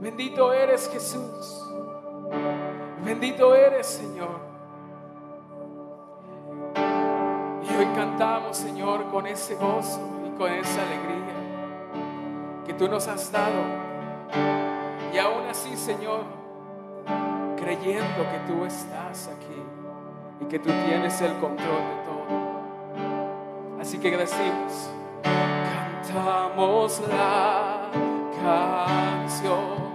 Bendito eres, Jesús. Bendito eres, Señor. Y hoy cantamos, Señor, con ese gozo y con esa alegría que tú nos has dado. Y aún así, Señor, creyendo que tú estás aquí y que tú tienes el control de todo. Así que decimos, cantamos la canción.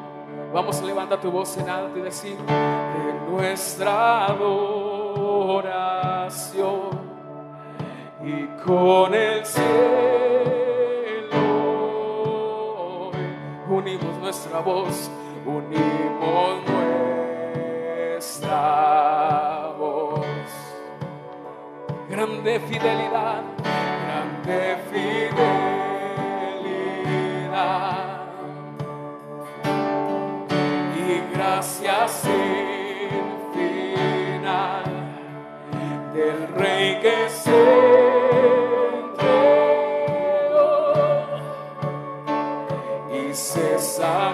Vamos, levanta tu voz en alto y decir, de nuestra adoración, y con el cielo unimos nuestra voz, unimos nuestra voz. Grande fidelidad, grande fidelidad. Gracias sin final del Rey que se entregó y se sacrificó.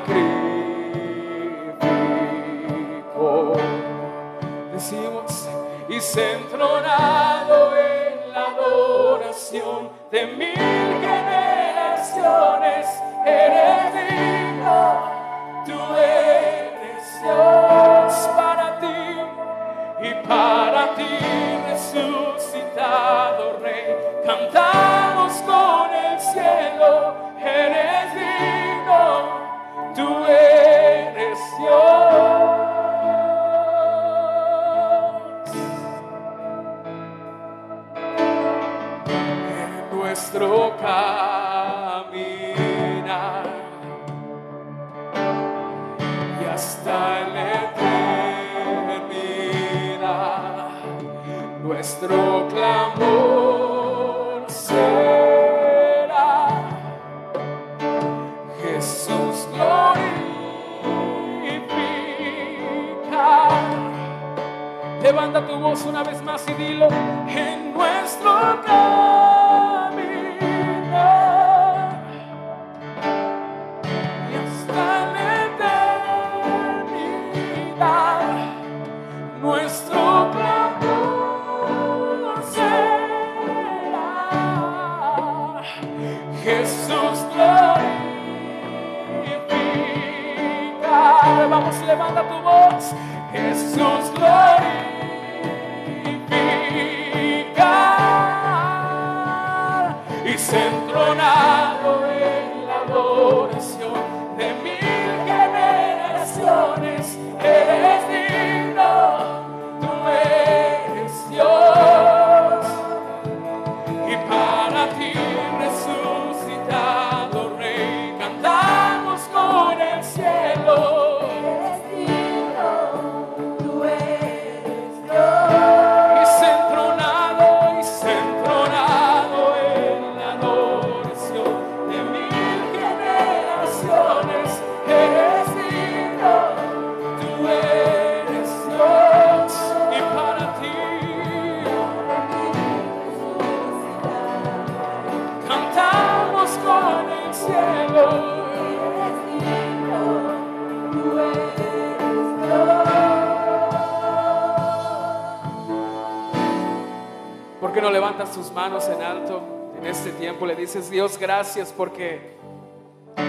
Decimos, y se entronado en la adoración de 1000 generaciones. Eres digno, tú eres Dios, para ti y para ti resucitado Rey. Cantamos con el cielo, eres digno, tú eres Dios. En nuestro caminar y hasta la eternidad, nuestro clamor será: Jesús, glorifica. Levanta tu voz una vez más y dilo: en nuestro caminar y hasta la eternidad, nuestro clamor será: Jesús, glorifica. Vamos, levanta tu voz. Jesús, glorifica. Y se entronado en la adoración de 1000 generaciones. Eres digno, tú eres Dios, y para ti resucitado Rey, cantamos con el cielo. Eres digno, tú eres Dios, y se entronado en la adoración de 1000 generaciones. Eres digno, tú eres Dios, y para ti cantamos con el cielo. Eres digno, tú eres Dios. ¿Por qué no levantas tus manos en alto en este tiempo? Le dices: Dios, gracias, porque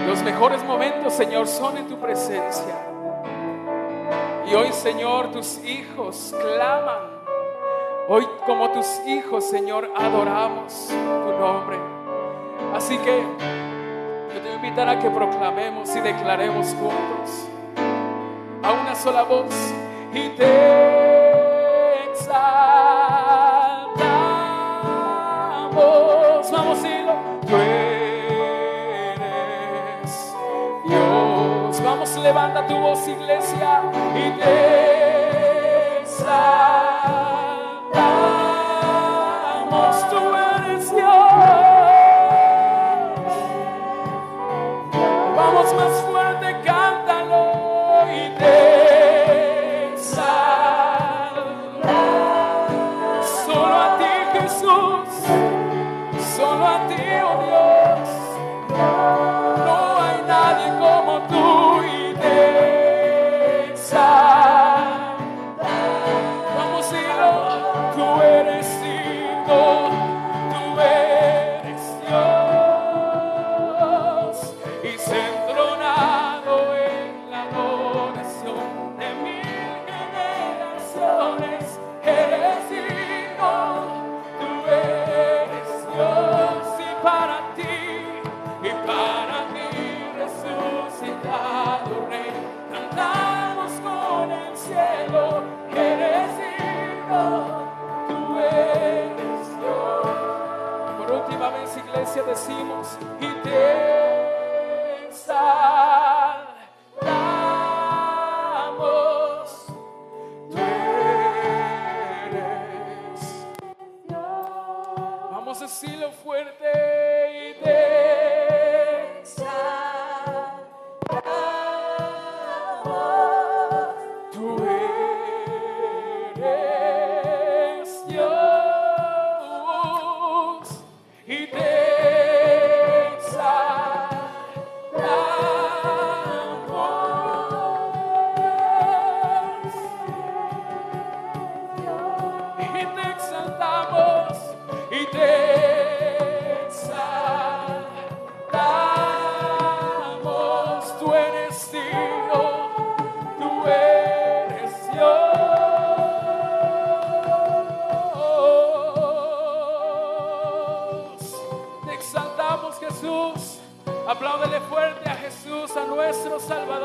los mejores momentos, Señor, son en tu presencia. Y hoy, Señor, tus hijos claman. Hoy, como tus hijos, Señor, adoramos tu nombre. Así que yo te voy a invitar a que proclamemos y declaremos juntos a una sola voz: y te exaltamos. Vamos, dilo: tú eres Dios. Vamos, levanta tu voz, iglesia, y te exaltamos. Tú eres Dios. Vamos, más fuerte, cántalo. Y te exaltamos. Solo a ti, Jesús. Solo a ti, oh Dios. No hay nadie como tú, y te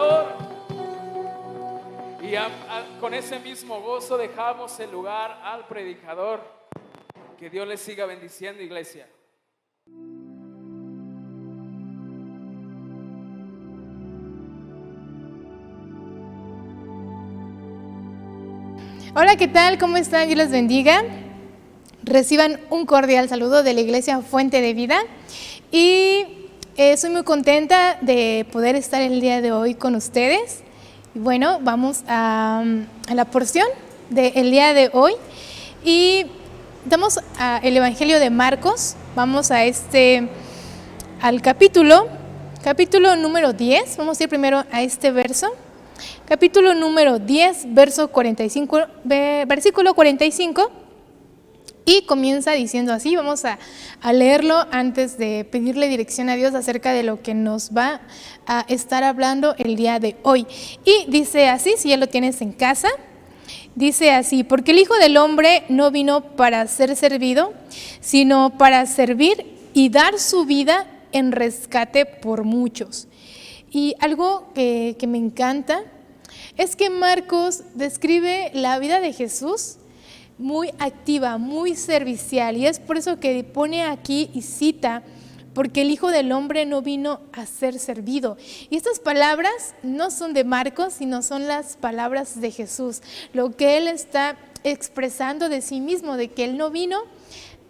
predicador. Y con ese mismo gozo dejamos el lugar al predicador. Que Dios les siga bendiciendo, iglesia. Hola, ¿qué tal? ¿Cómo están? Dios les bendiga. Reciban un cordial saludo de la Iglesia Fuente de Vida. Y estoy muy contenta de poder estar el día de hoy con ustedes. Y bueno, vamos a la porción del día de hoy. Y damos el Evangelio de Marcos. Vamos al capítulo número 10. Vamos a ir primero a este verso. Capítulo número 10, versículo 45, y comienza diciendo así. Vamos a leerlo antes de pedirle dirección a Dios acerca de lo que nos va a estar hablando el día de hoy. Y dice así, si ya lo tienes en casa, dice así: porque el Hijo del Hombre no vino para ser servido, sino para servir y dar su vida en rescate por muchos. Y algo que me encanta es que Marcos describe la vida de Jesús muy activa, muy servicial, y es por eso que pone aquí y cita: porque el Hijo del Hombre no vino a ser servido. Y estas palabras no son de Marcos, sino son las palabras de Jesús, lo que Él está expresando de sí mismo, de que Él no vino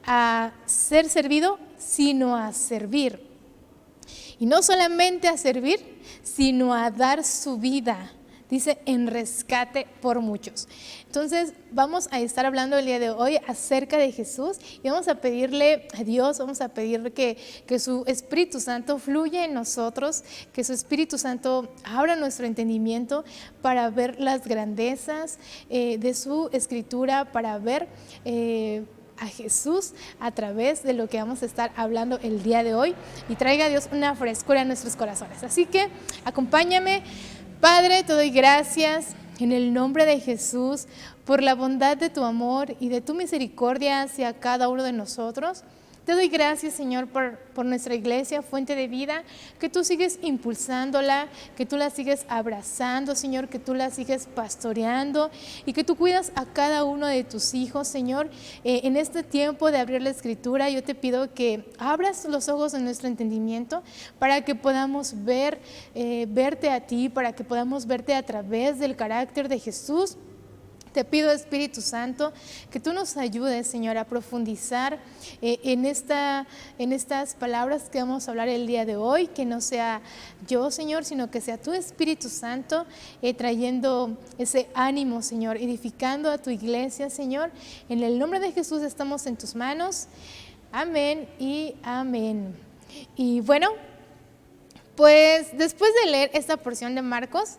a ser servido, sino a servir. Y no solamente a servir, sino a dar su vida, dice, en rescate por muchos. Entonces vamos a estar hablando el día de hoy acerca de Jesús, y vamos a pedirle a Dios, vamos a pedirle que su Espíritu Santo fluya en nosotros, que su Espíritu Santo abra nuestro entendimiento para ver las grandezas de su Escritura, para ver a Jesús a través de lo que vamos a estar hablando el día de hoy, y traiga a Dios una frescura en nuestros corazones. Así que acompáñame. Padre, te doy gracias en el nombre de Jesús por la bondad de tu amor y de tu misericordia hacia cada uno de nosotros. Te doy gracias, Señor, por nuestra iglesia, Fuente de Vida, que tú sigues impulsándola, que tú la sigues abrazando, Señor, que tú la sigues pastoreando y que tú cuidas a cada uno de tus hijos, Señor. En este tiempo de abrir la Escritura, yo te pido que abras los ojos de nuestro entendimiento para que podamos verte a ti, para que podamos verte a través del carácter de Jesús. Te pido, Espíritu Santo, que tú nos ayudes, Señor, a profundizar en estas palabras que vamos a hablar el día de hoy, que no sea yo, Señor, sino que sea tu Espíritu Santo trayendo ese ánimo, Señor, edificando a tu iglesia, Señor. En el nombre de Jesús estamos en tus manos. Amén y amén. Y bueno, pues después de leer esta porción de Marcos,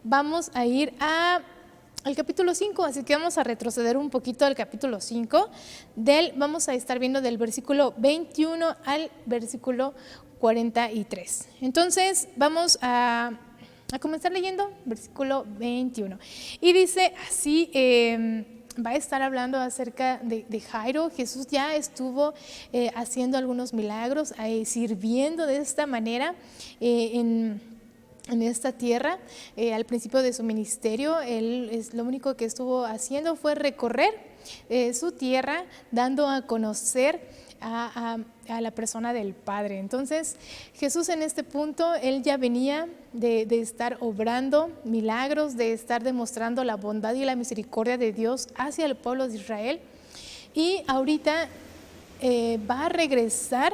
vamos a ir al capítulo 5, así que vamos a retroceder un poquito al capítulo 5. Vamos a estar viendo del versículo 21 al versículo 43. Entonces vamos a comenzar leyendo versículo 21. Y dice así, va a estar hablando acerca de Jairo. Jesús ya estuvo haciendo algunos milagros, sirviendo de esta manera en esta tierra. Al principio de su ministerio, lo único que estuvo haciendo fue recorrer su tierra, dando a conocer a la persona del Padre. Entonces Jesús, en este punto, él ya venía de estar obrando milagros, de estar demostrando la bondad y la misericordia de Dios hacia el pueblo de Israel, y ahorita va a regresar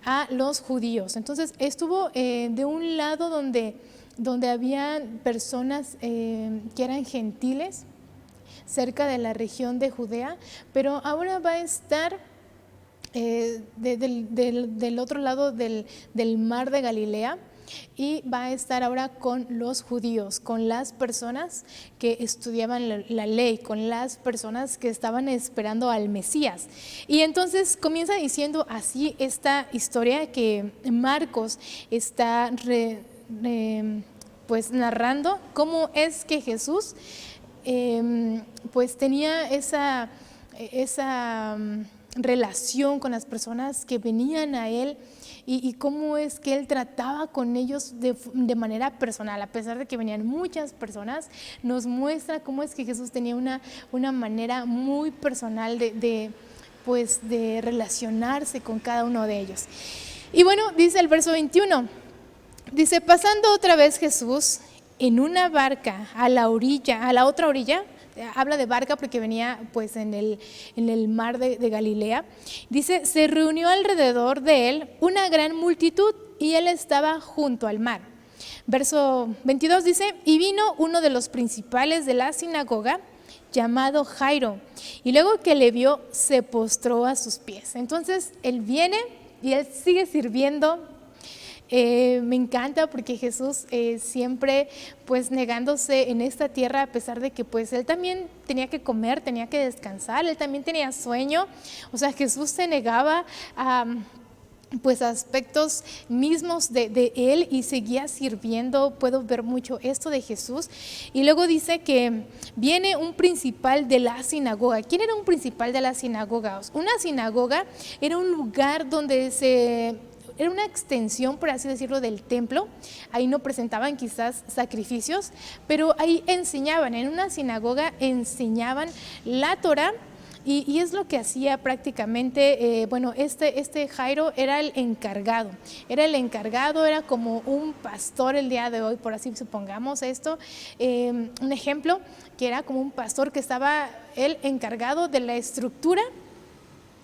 a los judíos. Entonces estuvo de un lado donde había personas que eran gentiles cerca de la región de Judea, pero ahora va a estar del otro lado del mar de Galilea, y va a estar ahora con los judíos, con las personas que estudiaban la ley, con las personas que estaban esperando al Mesías. Y entonces comienza diciendo así esta historia que Marcos está pues narrando cómo es que Jesús pues tenía esa relación con las personas que venían a él y cómo es que Él trataba con ellos de manera personal, a pesar de que venían muchas personas, nos muestra cómo es que Jesús tenía una manera muy personal de relacionarse con cada uno de ellos. Y bueno, dice el verso 21, dice, pasando otra vez Jesús en una barca a la otra orilla, habla de barca porque venía pues en el mar de Galilea, dice, se reunió alrededor de él una gran multitud y él estaba junto al mar. Verso 22 dice, y vino uno de los principales de la sinagoga, llamado Jairo, y luego que le vio, se postró a sus pies. Entonces él viene y él sigue sirviendo. Me encanta porque Jesús siempre pues negándose en esta tierra, a pesar de que pues él también tenía que comer, tenía que descansar, él también tenía sueño. O sea, Jesús se negaba a pues aspectos mismos de él y seguía sirviendo. Puedo ver mucho esto de Jesús. Y luego dice que viene un principal de la sinagoga. ¿Quién era un principal de la sinagoga? Una sinagoga era un lugar donde era una extensión, por así decirlo, del templo. Ahí no presentaban quizás sacrificios, pero ahí enseñaban. En una sinagoga enseñaban la Torá. Y es lo que hacía prácticamente, este Jairo era el encargado, era como un pastor el día de hoy, por así supongamos esto, un ejemplo, que era como un pastor que estaba él encargado de la estructura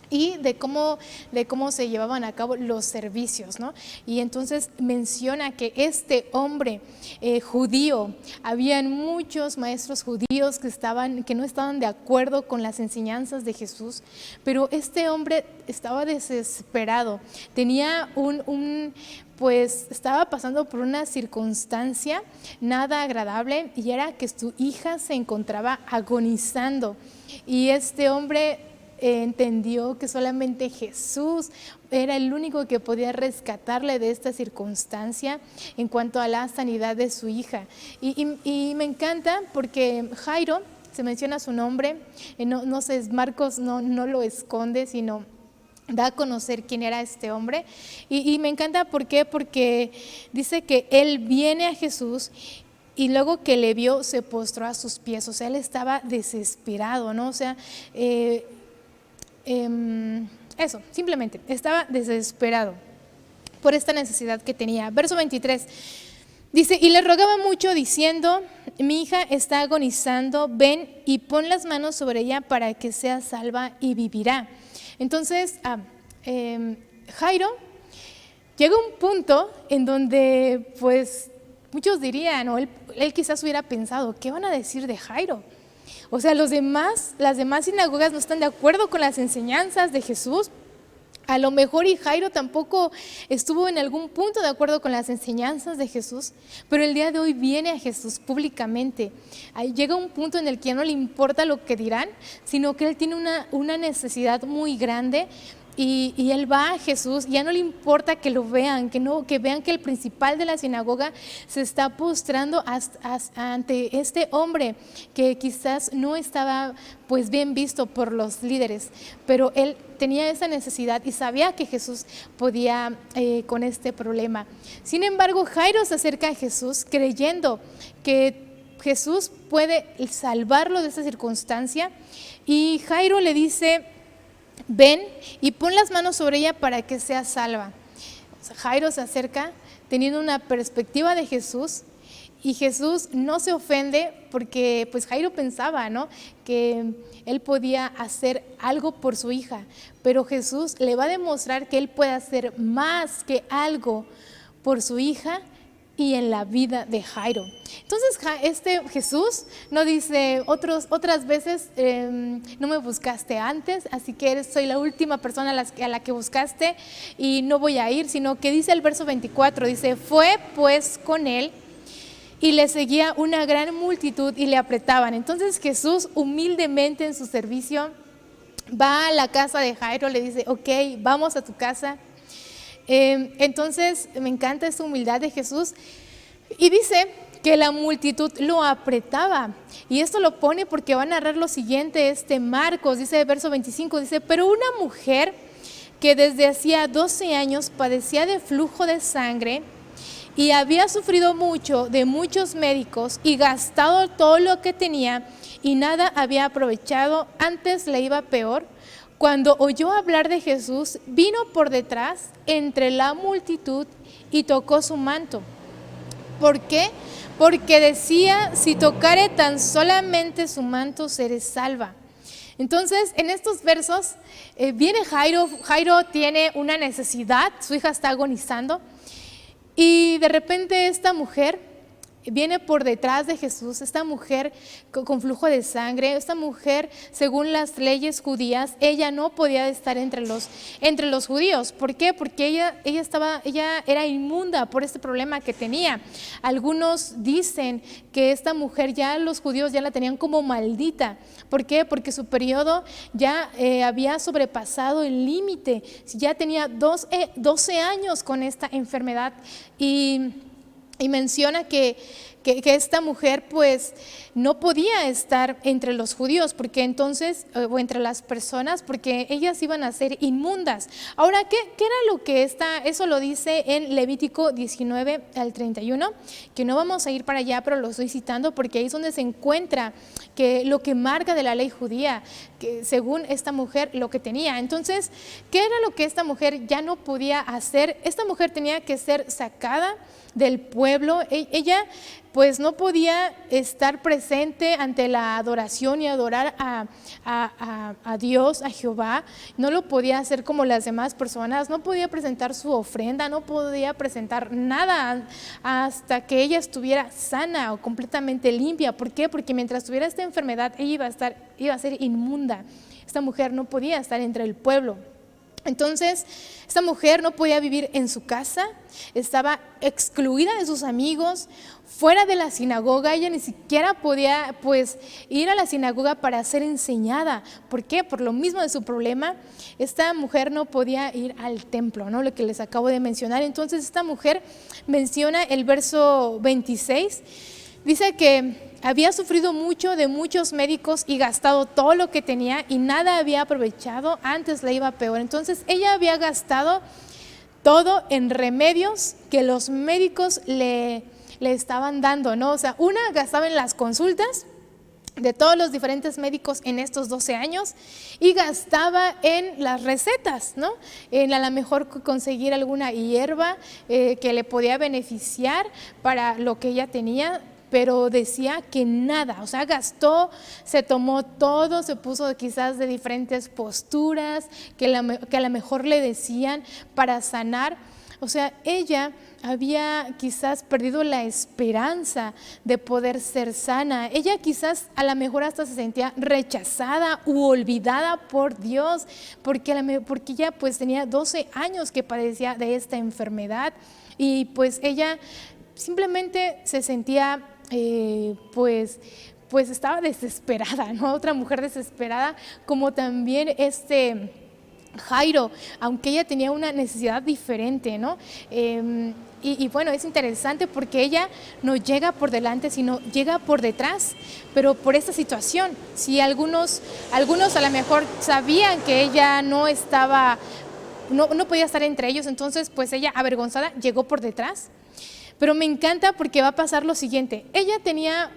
y de cómo se llevaban a cabo los servicios, ¿no? Y entonces menciona que este hombre judío, habían muchos maestros judíos que no estaban de acuerdo con las enseñanzas de Jesús, pero este hombre estaba desesperado, tenía estaba pasando por una circunstancia nada agradable, y era que su hija se encontraba agonizando, y este hombre entendió que solamente Jesús era el único que podía rescatarle de esta circunstancia en cuanto a la sanidad de su hija. Y me encanta porque Jairo, se menciona su nombre, no sé, Marcos no lo esconde, sino da a conocer quién era este hombre. Y me encanta, ¿por qué? Porque dice que él viene a Jesús y luego que le vio, se postró a sus pies. O sea, él estaba desesperado, ¿no? O sea, eso, simplemente estaba desesperado por esta necesidad que tenía. Verso 23 dice, y le rogaba mucho diciendo, mi hija está agonizando, ven y pon las manos sobre ella para que sea salva y vivirá. Entonces Jairo llega a un punto en donde pues muchos dirían, o él quizás hubiera pensado, ¿qué van a decir de Jairo? O sea, las demás sinagogas no están de acuerdo con las enseñanzas de Jesús. A lo mejor y Jairo tampoco estuvo en algún punto de acuerdo con las enseñanzas de Jesús, pero el día de hoy viene a Jesús públicamente. Ahí llega un punto en el que ya no le importa lo que dirán, sino que él tiene una necesidad muy grande. Y él va a Jesús, ya no le importa que lo vean, que vean que el principal de la sinagoga se está postrando ante este hombre que quizás no estaba pues bien visto por los líderes, pero él tenía esa necesidad y sabía que Jesús podía con este problema. Sin embargo, Jairo se acerca a Jesús creyendo que Jesús puede salvarlo de esa circunstancia, y Jairo le dice, ven y pon las manos sobre ella para que sea salva. O sea, Jairo se acerca teniendo una perspectiva de Jesús, y Jesús no se ofende porque pues Jairo pensaba, ¿no?, que él podía hacer algo por su hija, pero Jesús le va a demostrar que él puede hacer más que algo por su hija y en la vida de Jairo. Entonces Jesús no dice otras veces, no me buscaste antes, así que soy la última persona a la que buscaste y no voy a ir, sino que dice el verso 24, dice, fue pues con él y le seguía una gran multitud y le apretaban. Entonces Jesús humildemente en su servicio va a la casa de Jairo, le dice, ok, vamos a tu casa. Entonces me encanta esta humildad de Jesús, y dice que la multitud lo apretaba, y esto lo pone porque va a narrar lo siguiente Marcos, dice verso 25, dice, pero una mujer que desde hacía 12 años padecía de flujo de sangre y había sufrido mucho de muchos médicos y gastado todo lo que tenía y nada había aprovechado, antes le iba peor. Cuando oyó hablar de Jesús, vino por detrás entre la multitud y tocó su manto. ¿Por qué? Porque decía, si tocare tan solamente su manto, seré salva. Entonces, en estos versos viene Jairo. Jairo tiene una necesidad, su hija está agonizando, y de repente esta mujer viene por detrás de Jesús, esta mujer con flujo de sangre. Esta mujer, según las leyes judías, ella no podía estar entre los judíos. ¿Por qué? Porque ella era inmunda por este problema que tenía. Algunos dicen que esta mujer ya los judíos ya la tenían como maldita. ¿Por qué? Porque su periodo ya había sobrepasado el límite, ya tenía 12 años con esta enfermedad. Y menciona que esta mujer pues no podía estar entre los judíos, porque entonces, o entre las personas, porque ellas iban a ser inmundas. Ahora, ¿qué era lo que eso lo dice en Levítico 19 al 31? Que no vamos a ir para allá, pero lo estoy citando porque ahí es donde se encuentra que lo que marca de la ley judía, que según esta mujer lo que tenía. Entonces, ¿qué era lo que esta mujer ya no podía hacer? Esta mujer tenía que ser sacada del pueblo. Ella pues no podía estar presente ante la adoración y adorar a Dios, a Jehová. No lo podía hacer como las demás personas, no podía presentar su ofrenda, no podía presentar nada hasta que ella estuviera sana o completamente limpia. ¿Por qué? Porque mientras tuviera esta enfermedad, ella iba a ser inmunda. Esta mujer no podía estar entre el pueblo. Entonces, esta mujer no podía vivir en su casa, estaba excluida de sus amigos, fuera de la sinagoga. Ella ni siquiera podía pues ir a la sinagoga para ser enseñada. ¿Por qué? Por lo mismo de su problema. Esta mujer no podía ir al templo, ¿no? Lo que les acabo de mencionar. Entonces, esta mujer menciona el verso 26, dice que había sufrido mucho de muchos médicos y gastado todo lo que tenía y nada había aprovechado, antes le iba peor. Entonces ella había gastado todo en remedios que los médicos le estaban dando, ¿no? O sea, una gastaba en las consultas de todos los diferentes médicos en estos 12 años y gastaba en las recetas, ¿no? En a lo mejor conseguir alguna hierba que le podía beneficiar para lo que ella tenía, pero decía que nada, o sea, gastó, se tomó todo, se puso quizás de diferentes posturas que a lo mejor le decían para sanar. O sea, ella había quizás perdido la esperanza de poder ser sana. Ella quizás a lo mejor hasta se sentía rechazada u olvidada por Dios, porque ella pues tenía 12 años que padecía de esta enfermedad y pues ella simplemente se sentía pues estaba desesperada, ¿no? Otra mujer desesperada, como también Jairo, aunque ella tenía una necesidad diferente, ¿no? Y bueno, es interesante porque ella no llega por delante, sino llega por detrás, pero por esta situación. Si algunos a lo mejor sabían que ella no podía estar entre ellos, entonces pues ella avergonzada llegó por detrás. Pero me encanta porque va a pasar lo siguiente. Ella tenía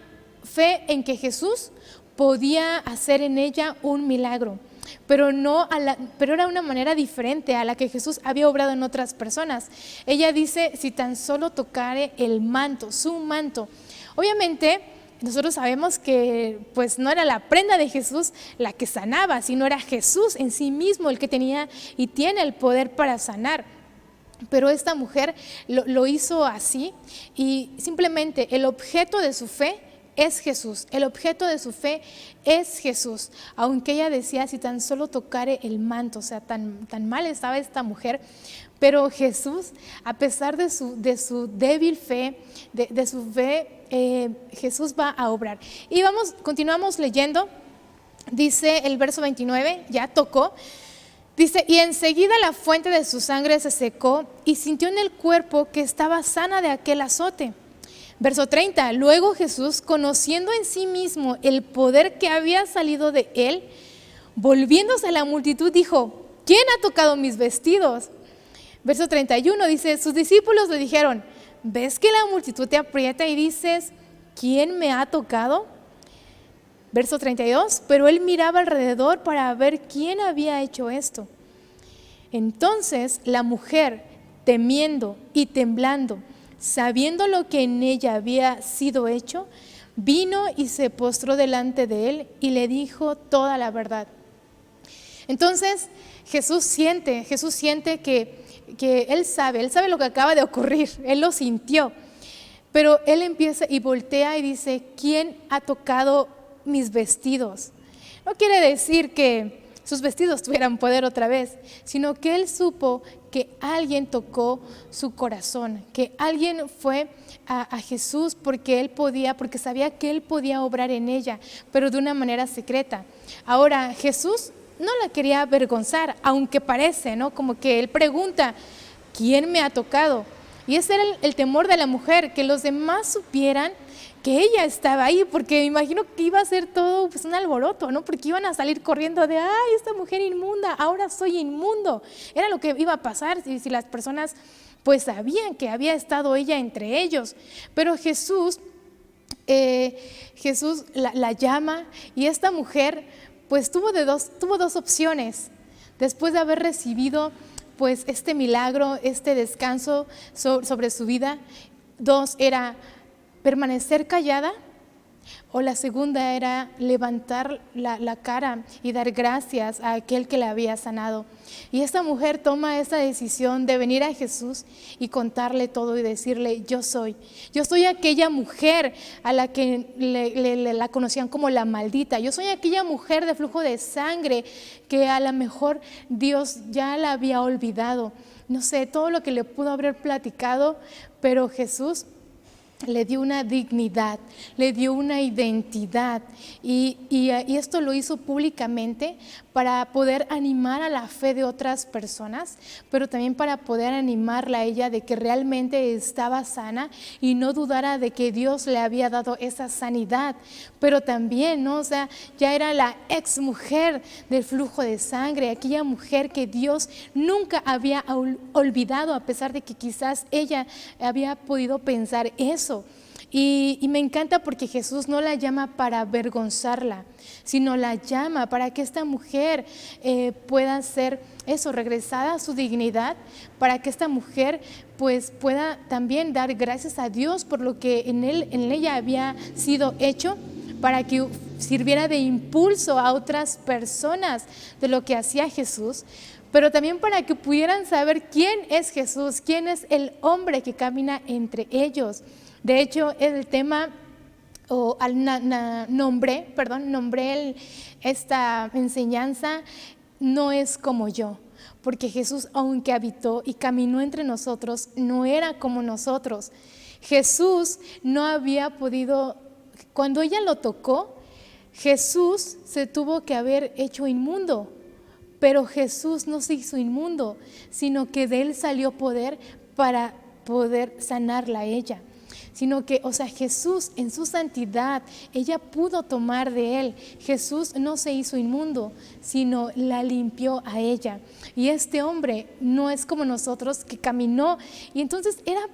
fe en que Jesús podía hacer en ella un milagro, pero era una manera diferente a la que Jesús había obrado en otras personas. Ella dice, si tan solo tocare el manto, su manto. Obviamente, nosotros sabemos que pues no era la prenda de Jesús la que sanaba, sino era Jesús en sí mismo el que tenía y tiene el poder para sanar. Pero esta mujer lo hizo así y simplemente el objeto de su fe es Jesús. El objeto de su fe es Jesús. Aunque ella decía, si tan solo tocare el manto, o sea, tan mal estaba esta mujer, pero Jesús, a pesar de su débil fe, de su fe, Jesús va a obrar. Y continuamos leyendo, dice el verso 29, ya tocó. Dice, y enseguida la fuente de su sangre se secó y sintió en el cuerpo que estaba sana de aquel azote. Verso 30, luego Jesús, conociendo en sí mismo el poder que había salido de él, volviéndose a la multitud, dijo, ¿quién ha tocado mis vestidos? Verso 31 dice, sus discípulos le dijeron, ¿ves que la multitud te aprieta y dices, ¿quién me ha tocado? Verso 32, pero él miraba alrededor para ver quién había hecho esto. Entonces la mujer, temiendo y temblando, sabiendo lo que en ella había sido hecho, vino y se postró delante de él y le dijo toda la verdad. Entonces Jesús siente que él sabe lo que acaba de ocurrir, él lo sintió, pero él empieza y voltea y dice, ¿quién ha tocado mis vestidos? No quiere decir que sus vestidos tuvieran poder otra vez, sino que él supo que alguien tocó su corazón, que alguien fue a Jesús porque sabía que él podía obrar en ella, pero de una manera secreta. Ahora, Jesús no la quería avergonzar, aunque parece, ¿no? Como que él pregunta, ¿quién me ha tocado? Y ese era el temor de la mujer, que los demás supieran que ella estaba ahí, porque me imagino que iba a ser todo pues un alboroto, ¿no? Porque iban a salir corriendo de, ay, esta mujer inmunda, ahora soy inmundo. Era lo que iba a pasar si las personas pues sabían que había estado ella entre ellos. Pero Jesús la llama, y esta mujer pues tuvo dos opciones. Después de haber recibido pues este milagro, este descanso sobre su vida, dos era permanecer callada, o la segunda era levantar la cara y dar gracias a aquel que la había sanado. Y esta mujer toma esa decisión de venir a Jesús y contarle todo y decirle, yo soy aquella mujer a la que la conocían como la maldita, yo soy aquella mujer de flujo de sangre que a lo mejor Dios ya la había olvidado. No sé, todo lo que le pudo haber platicado, pero Jesús le dio una dignidad, le dio una identidad, y esto lo hizo públicamente para poder animar a la fe de otras personas, pero también para poder animarla a ella de que realmente estaba sana y no dudara de que Dios le había dado esa sanidad. Pero también, ¿no? O sea, ya era la ex mujer del flujo de sangre, aquella mujer que Dios nunca había olvidado, a pesar de que quizás ella había podido pensar eso. Y me encanta porque Jesús no la llama para avergonzarla, sino la llama para que esta mujer pueda ser regresada a su dignidad, para que esta mujer pues pueda también dar gracias a Dios por lo que en ella había sido hecho, para que sirviera de impulso a otras personas de lo que hacía Jesús, pero también para que pudieran saber quién es Jesús, quién es el hombre que camina entre ellos. De hecho, el tema, nombré esta enseñanza, no es como yo, porque Jesús, aunque habitó y caminó entre nosotros, no era como nosotros. Jesús no había podido, cuando ella lo tocó, Jesús se tuvo que haber hecho inmundo, pero Jesús no se hizo inmundo, sino que de él salió poder para poder sanarla a ella. Sino que, Jesús en su santidad, ella pudo tomar de él. Jesús no se hizo inmundo, sino la limpió a ella. Y este hombre no es como nosotros, que caminó, y entonces era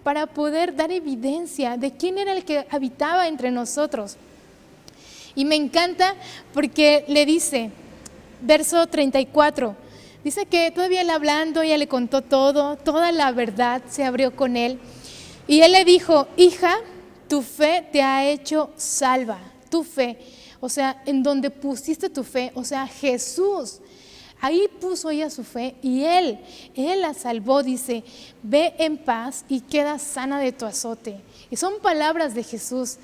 para poder dar evidencia de quién era el que habitaba entre nosotros. Y me encanta porque le dice, verso 34, dice que todavía él hablando, ella le contó toda la verdad, se abrió con él. Y él le dijo, hija, tu fe te ha hecho salva, tu fe, en donde pusiste tu fe, Jesús, ahí puso ella su fe, y él la salvó, dice, ve en paz y queda sana de tu azote. Y son palabras de Jesús,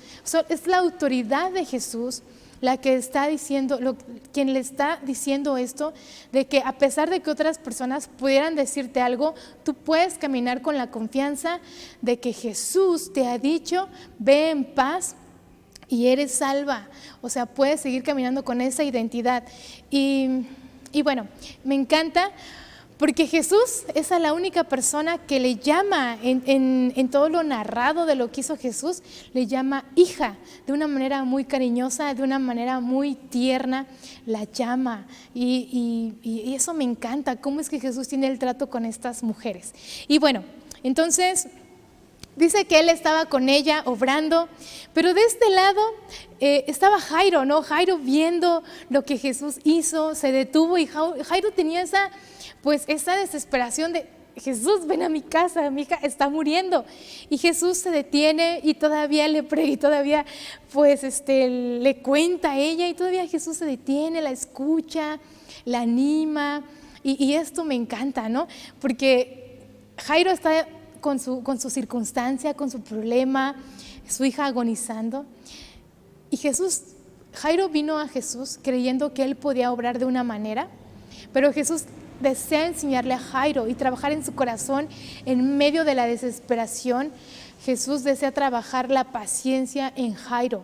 es la autoridad de Jesús la que está diciendo, quien le está diciendo esto, de que a pesar de que otras personas pudieran decirte algo, tú puedes caminar con la confianza de que Jesús te ha dicho, ve en paz y eres salva. Puedes seguir caminando con esa identidad. Y bueno, me encanta porque Jesús es a la única persona que le llama en todo lo narrado de lo que hizo Jesús, le llama hija, de una manera muy cariñosa, de una manera muy tierna, la llama. Y eso me encanta, cómo es que Jesús tiene el trato con estas mujeres. Y bueno, entonces dice que él estaba con ella obrando, pero de este lado estaba Jairo, ¿no? Jairo viendo lo que Jesús hizo, se detuvo y Jairo tenía esa desesperación de: Jesús, ven a mi casa, mi hija está muriendo. Y Jesús se detiene y todavía le prega y todavía le cuenta a ella, y todavía Jesús se detiene, la escucha, la anima, y esto me encanta, ¿no? Porque Jairo está con su circunstancia, con su problema, su hija agonizando, y Jairo vino a Jesús creyendo que él podía obrar de una manera, pero Jesús desea enseñarle a Jairo y trabajar en su corazón en medio de la desesperación. Jesús desea trabajar la paciencia en Jairo,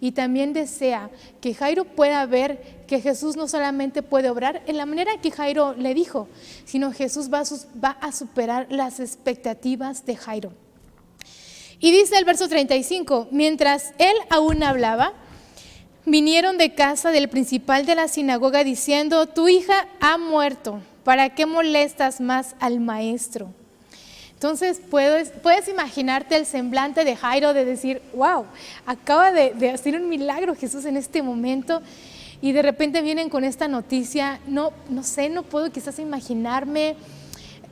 y también desea que Jairo pueda ver que Jesús no solamente puede obrar en la manera que Jairo le dijo, sino Jesús va a superar las expectativas de Jairo. Y dice el verso 35, mientras él aún hablaba, vinieron de casa del principal de la sinagoga diciendo: tu hija ha muerto, ¿para qué molestas más al maestro? Entonces puedes imaginarte el semblante de Jairo de decir: wow, acaba de hacer un milagro Jesús en este momento, y de repente vienen con esta noticia. No sé, no puedo quizás imaginarme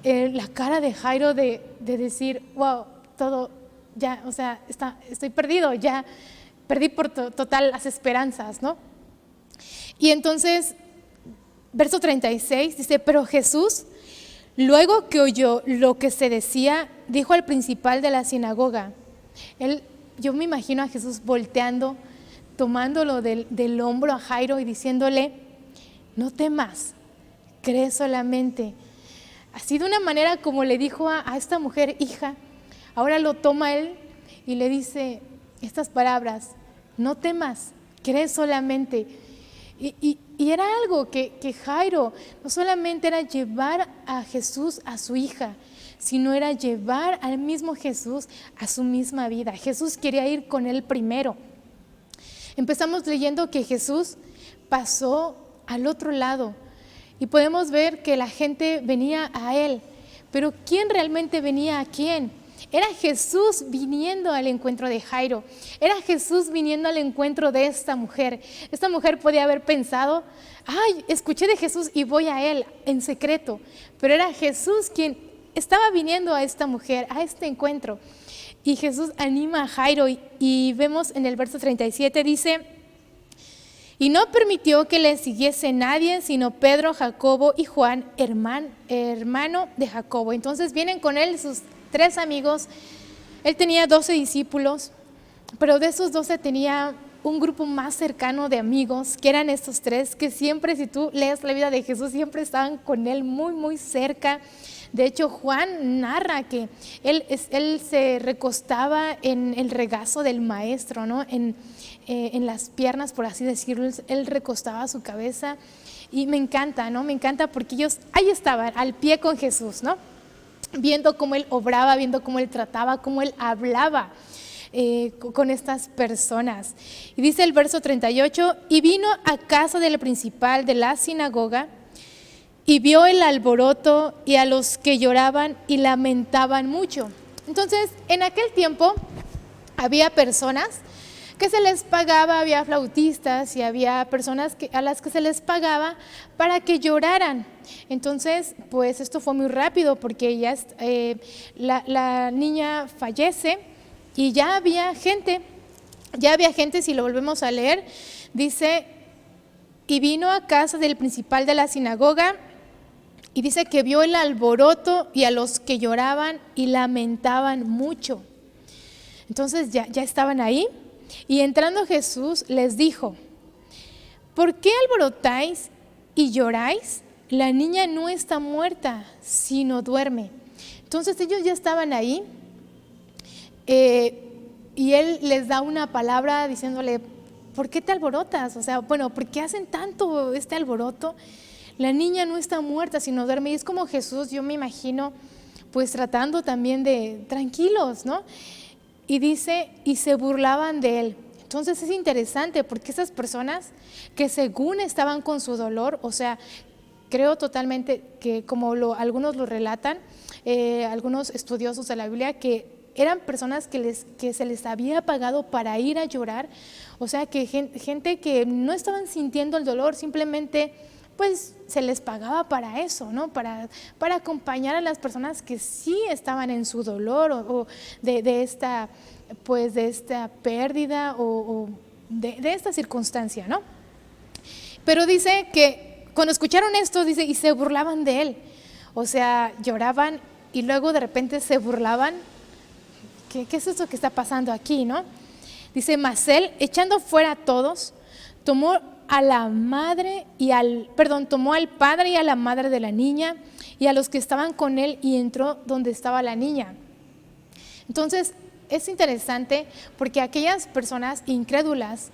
la cara de Jairo de decir: wow, todo ya, o sea, estoy perdido, ya perdí por total las esperanzas, ¿no? Y entonces, verso 36 dice: pero Jesús, luego que oyó lo que se decía, dijo al principal de la sinagoga. Yo me imagino a Jesús volteando, tomándolo del hombro a Jairo y diciéndole: no temas, cree solamente. Así, de una manera como le dijo a esta mujer: hija, ahora lo toma él y le dice estas palabras: no temas, cree solamente. Y era algo que Jairo no solamente era llevar a Jesús a su hija, sino era llevar al mismo Jesús a su misma vida. Jesús quería ir con él primero. Empezamos leyendo que Jesús pasó al otro lado y podemos ver que la gente venía a él, pero ¿quién realmente venía a quién? Era Jesús viniendo al encuentro de Jairo, era Jesús viniendo al encuentro de esta mujer. Esta mujer podía haber pensado: ay, escuché de Jesús y voy a él en secreto, pero era Jesús quien estaba viniendo a esta mujer, a este encuentro. Y Jesús anima a Jairo y vemos en el verso 37, dice: y no permitió que le siguiese nadie, sino Pedro, Jacobo y Juan, hermano de Jacobo. Entonces vienen con él sus 3 amigos. Él tenía 12 discípulos, pero de esos 12 tenía un grupo más cercano de amigos, que eran estos 3, que siempre, si tú lees la vida de Jesús, siempre estaban con él muy, muy cerca. De hecho, Juan narra que él se recostaba en el regazo del maestro, ¿no? En las piernas, por así decirlo, él recostaba su cabeza. Y me encanta, ¿no? Me encanta porque ellos ahí estaban, al pie con Jesús, ¿no? Viendo cómo él obraba, viendo cómo él trataba, cómo él hablaba con estas personas. Y dice el verso 38, y vino a casa del principal de la sinagoga, y vio el alboroto y a los que lloraban y lamentaban mucho. Entonces, en aquel tiempo había personas que se les pagaba, había flautistas y había personas a las que se les pagaba para que lloraran. Entonces, pues esto fue muy rápido porque ya la niña fallece y ya había gente, si lo volvemos a leer, dice, y vino a casa del principal de la sinagoga, y dice que vio el alboroto y a los que lloraban y lamentaban mucho. Entonces ya estaban ahí, y entrando Jesús les dijo: ¿por qué alborotáis y lloráis? La niña no está muerta, sino duerme. Entonces ellos ya estaban ahí, y él les da una palabra diciéndole: ¿por qué te alborotas? O sea, bueno, ¿por qué hacen tanto este alboroto? la niña no está muerta, sino duerme. Y es como Jesús, yo me imagino, pues tratando también de tranquilos, ¿no? Y dice, y se burlaban de él. Entonces es interesante porque esas personas que según estaban con su dolor, o sea, creo totalmente que como algunos lo relatan, algunos estudiosos de la Biblia, que eran personas que se les había pagado para ir a llorar, o sea, que gente que no estaban sintiendo el dolor, simplemente pues se les pagaba para eso, ¿no? Para acompañar a las personas que sí estaban en su dolor o de esta pérdida o de esta circunstancia, ¿no? Pero dice que cuando escucharon esto, dice, y se burlaban de él, o sea, lloraban y luego de repente se burlaban. ¿Qué es esto que está pasando aquí, no? Dice, mas él, echando fuera a todos, tomó al padre y a la madre de la niña y a los que estaban con él y entró donde estaba la niña. Entonces es interesante porque aquellas personas incrédulas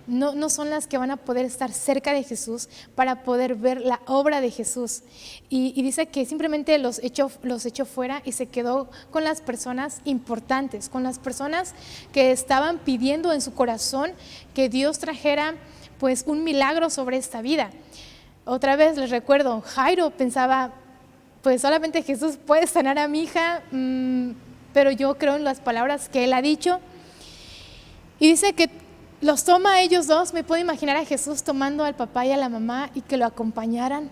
no son las que van a poder estar cerca de Jesús para poder ver la obra de Jesús. Y dice que simplemente los echó fuera y se quedó con las personas importantes, con las personas que estaban pidiendo en su corazón que Dios trajera pues un milagro sobre esta vida. Otra vez les recuerdo, Jairo pensaba, pues solamente Jesús puede sanar a mi hija, pero yo creo en las palabras que él ha dicho. Y dice que los toma a ellos dos, me puedo imaginar a Jesús tomando al papá y a la mamá y que lo acompañaran.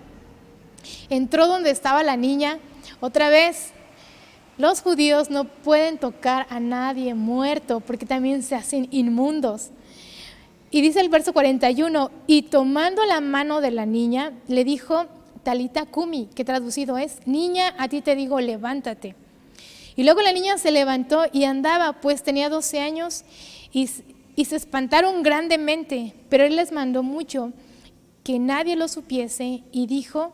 Entró donde estaba la niña. Otra vez, los judíos no pueden tocar a nadie muerto porque también se hacen inmundos. Y dice el verso 41, y tomando la mano de la niña, le dijo, Talita Kumi, que traducido es, niña, a ti te digo, levántate. Y luego la niña se levantó y andaba, pues tenía 12 años, y se espantaron grandemente, pero él les mandó mucho que nadie lo supiese y dijo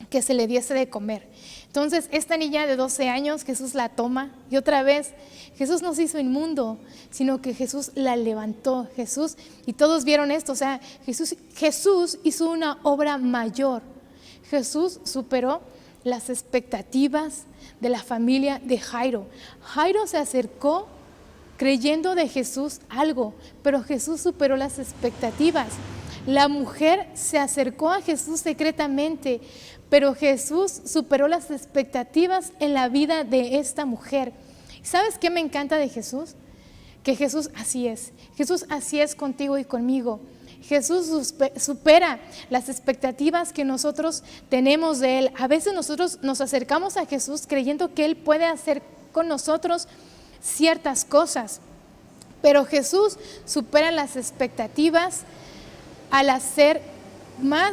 que se le diese de comer. Entonces esta niña de 12 años, Jesús la toma y otra vez Jesús no se hizo inmundo, sino que Jesús la levantó. Jesús, y todos vieron esto, o sea, Jesús hizo una obra mayor. Jesús superó las expectativas de la familia de Jairo. Jairo se acercó creyendo de Jesús algo, pero Jesús superó las expectativas. La mujer se acercó a Jesús secretamente, pero Jesús superó las expectativas en la vida de esta mujer. ¿Sabes qué me encanta de Jesús? Que Jesús así es. Jesús así es contigo y conmigo. Jesús supera las expectativas que nosotros tenemos de Él. A veces nosotros nos acercamos a Jesús creyendo que Él puede hacer con nosotros ciertas cosas, pero Jesús supera las expectativas al hacer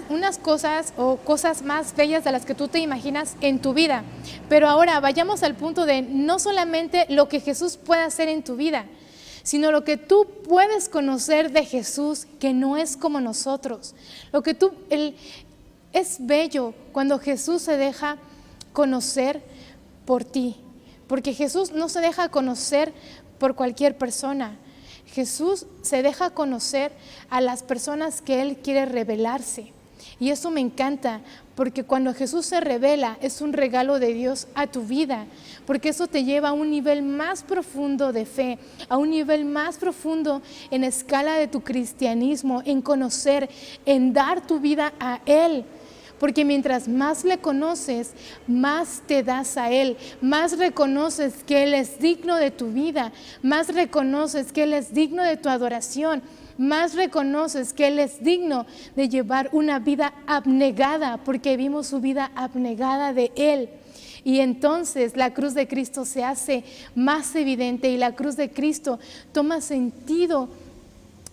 unas cosas o cosas más bellas de las que tú te imaginas en tu vida. Pero ahora vayamos al punto de no solamente lo que Jesús puede hacer en tu vida, sino lo que tú puedes conocer de Jesús, que no es como nosotros. Es bello cuando Jesús se deja conocer por ti, porque Jesús no se deja conocer por cualquier persona. Jesús se deja conocer a las personas que Él quiere revelarse. Y eso me encanta, porque cuando Jesús se revela es un regalo de Dios a tu vida, porque eso te lleva a un nivel más profundo de fe, a un nivel más profundo en escala de tu cristianismo, en conocer, en dar tu vida a Él. Porque mientras más le conoces, más te das a Él, más reconoces que Él es digno de tu vida, más reconoces que Él es digno de tu adoración, más reconoces que Él es digno de llevar una vida abnegada, porque vimos su vida abnegada de Él. Y entonces la cruz de Cristo se hace más evidente y la cruz de Cristo toma sentido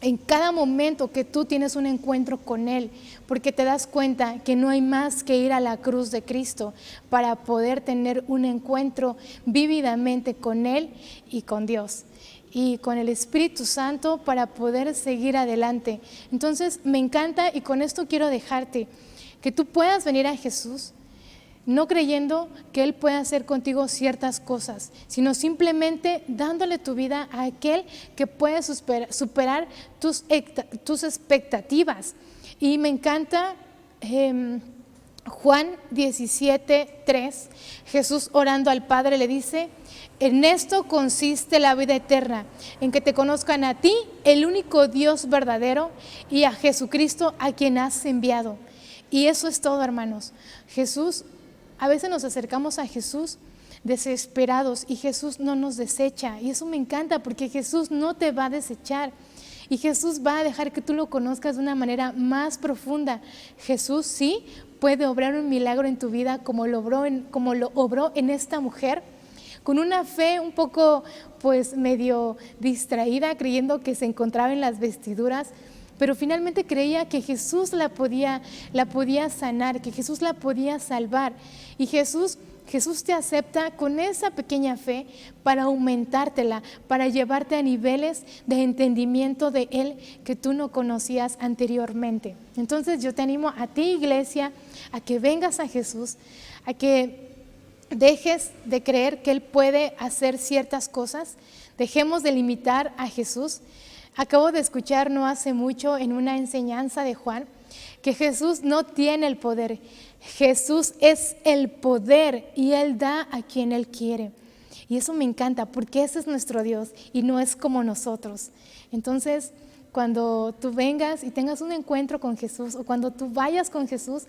en cada momento que tú tienes un encuentro con Él, porque te das cuenta que no hay más que ir a la cruz de Cristo para poder tener un encuentro vívidamente con Él y con Dios y con el Espíritu Santo para poder seguir adelante. Entonces me encanta, y con esto quiero dejarte, que tú puedas venir a Jesús no creyendo que Él puede hacer contigo ciertas cosas, sino simplemente dándole tu vida a aquel que puede superar tus expectativas. Y me encanta Juan 17:3, Jesús orando al Padre le dice: en esto consiste la vida eterna, en que te conozcan a ti, el único Dios verdadero, y a Jesucristo a quien has enviado. Y eso es todo, hermanos. Jesús, a veces nos acercamos a Jesús desesperados y Jesús no nos desecha, y eso me encanta porque Jesús no te va a desechar. Y Jesús va a dejar que tú lo conozcas de una manera más profunda. Jesús sí puede obrar un milagro en tu vida como lo obró en esta mujer, con una fe un poco pues medio distraída, creyendo que se encontraba en las vestiduras, pero finalmente creía que Jesús la podía sanar, que Jesús la podía salvar. Y Jesús te acepta con esa pequeña fe para aumentártela, para llevarte a niveles de entendimiento de Él que tú no conocías anteriormente. Entonces yo te animo a ti, iglesia, a que vengas a Jesús, a que dejes de creer que Él puede hacer ciertas cosas, dejemos de limitar a Jesús. Acabo de escuchar no hace mucho en una enseñanza de Juan que Jesús no tiene el poder. Jesús es el poder y Él da a quien Él quiere. Y eso me encanta porque ese es nuestro Dios y no es como nosotros. Entonces, cuando tú vengas y tengas un encuentro con Jesús o cuando tú vayas con Jesús,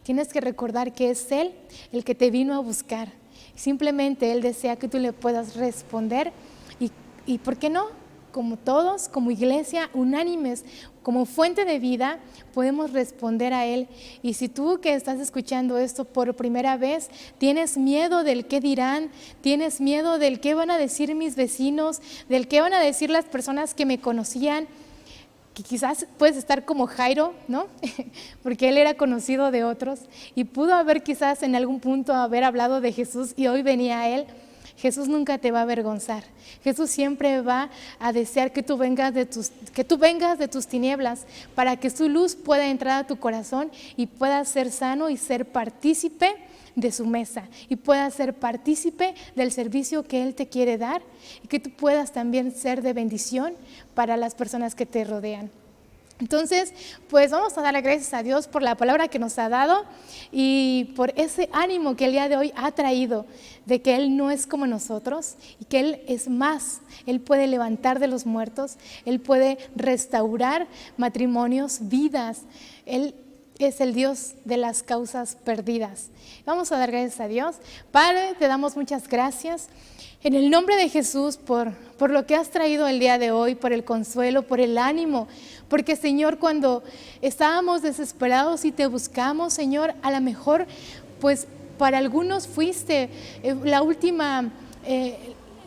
tienes que recordar que es Él el que te vino a buscar. Simplemente Él desea que tú le puedas responder y ¿por qué no? Como todos, como iglesia, unánimes, como fuente de vida, podemos responder a Él. Y si tú que estás escuchando esto por primera vez, tienes miedo del qué dirán, tienes miedo del qué van a decir mis vecinos, del qué van a decir las personas que me conocían, que quizás puedes estar como Jairo, ¿no? Porque él era conocido de otros y pudo haber quizás en algún punto haber hablado de Jesús y hoy venía a Él. Jesús nunca te va a avergonzar. Jesús siempre va a desear que tú vengas de tus tinieblas para que su luz pueda entrar a tu corazón y puedas ser sano y ser partícipe de su mesa y puedas ser partícipe del servicio que Él te quiere dar y que tú puedas también ser de bendición para las personas que te rodean. Entonces, pues vamos a darle gracias a Dios por la palabra que nos ha dado y por ese ánimo que el día de hoy ha traído de que Él no es como nosotros y que Él es más. Él puede levantar de los muertos, Él puede restaurar matrimonios, vidas. Él es el Dios de las causas perdidas. Vamos a dar gracias a Dios. Padre, te damos muchas gracias. En el nombre de Jesús, por lo que has traído el día de hoy, por el consuelo, por el ánimo, porque Señor, cuando estábamos desesperados y te buscamos, Señor, a lo mejor, pues para algunos fuiste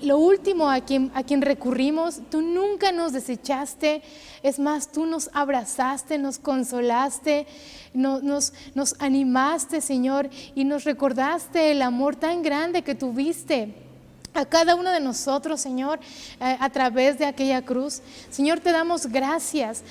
lo último a quien recurrimos. Tú nunca nos desechaste, es más, tú nos abrazaste, nos consolaste, nos animaste, Señor, y nos recordaste el amor tan grande que tuviste a cada uno de nosotros, Señor, a través de aquella cruz. Señor, te damos gracias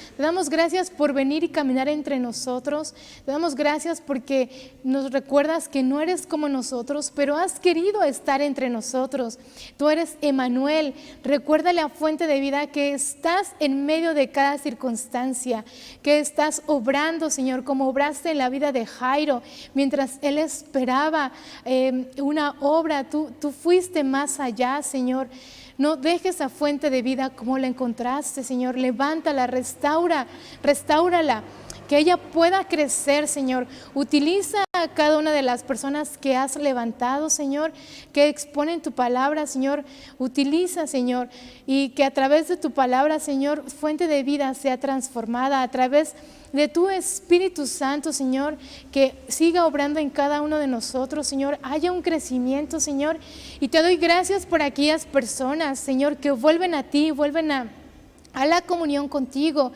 por venir y caminar entre nosotros, te damos gracias porque nos recuerdas que no eres como nosotros, pero has querido estar entre nosotros. Tú eres Emmanuel. Recuerda la fuente de vida, que estás en medio de cada circunstancia, que estás obrando, Señor, como obraste en la vida de Jairo, mientras él esperaba una obra, tú fuiste más allá, Señor. No dejes esa fuente de vida como la encontraste, Señor. Levántala, restáurala, que ella pueda crecer, Señor. Utiliza a cada una de las personas que has levantado, Señor, que exponen tu palabra, Señor. Utiliza, Señor, y que a través de tu palabra, Señor, fuente de vida sea transformada a través de tu Espíritu Santo, Señor, que siga obrando en cada uno de nosotros, Señor. Haya un crecimiento, Señor, y te doy gracias por aquellas personas, Señor, que vuelven a ti, vuelven a la comunión contigo.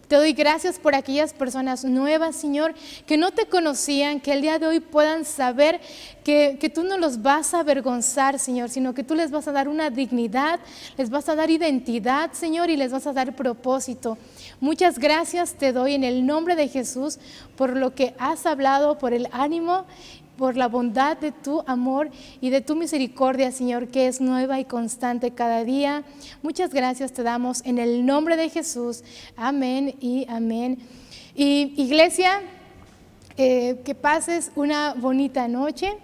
Te doy gracias por aquellas personas nuevas, Señor, que no te conocían, que el día de hoy puedan saber que tú no los vas a avergonzar, Señor, sino que tú les vas a dar una dignidad, les vas a dar identidad, Señor, y les vas a dar propósito. Muchas gracias te doy en el nombre de Jesús por lo que has hablado, por el ánimo, por la bondad de tu amor y de tu misericordia, Señor, que es nueva y constante cada día. Muchas gracias te damos en el nombre de Jesús. Amén y amén. Y iglesia, que pases una bonita noche.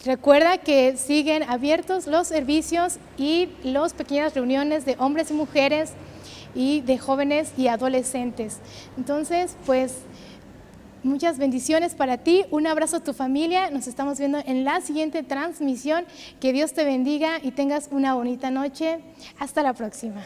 Recuerda que siguen abiertos los servicios y las pequeñas reuniones de hombres y mujeres y de jóvenes y adolescentes. Entonces, pues, muchas bendiciones para ti, un abrazo a tu familia, nos estamos viendo en la siguiente transmisión, que Dios te bendiga y tengas una bonita noche, hasta la próxima.